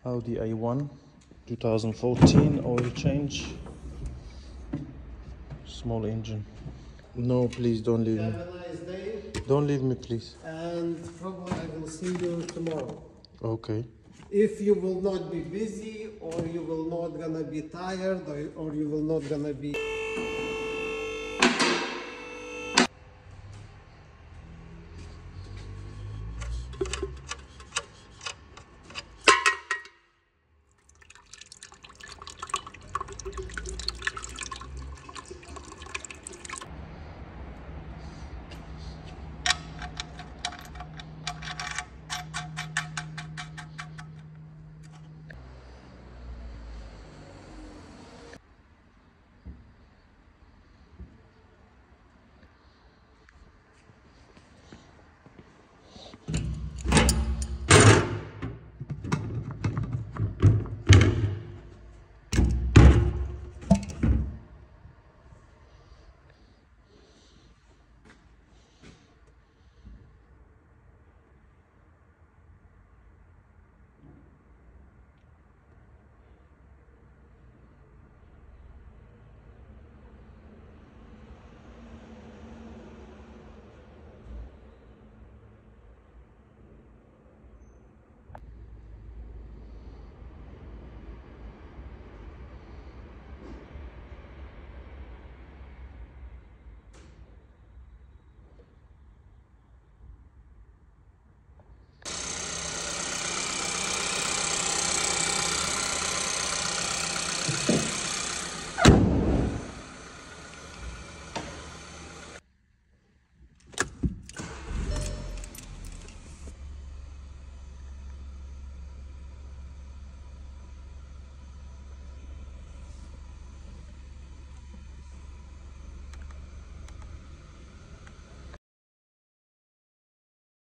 Audi A1 2014, oil change, small engine. No, please don't leave me. Have a nice day. Don't leave me, please. And probably I will see you tomorrow. Okay. If you will not be busy, or you will not gonna be tired, or you will not gonna be...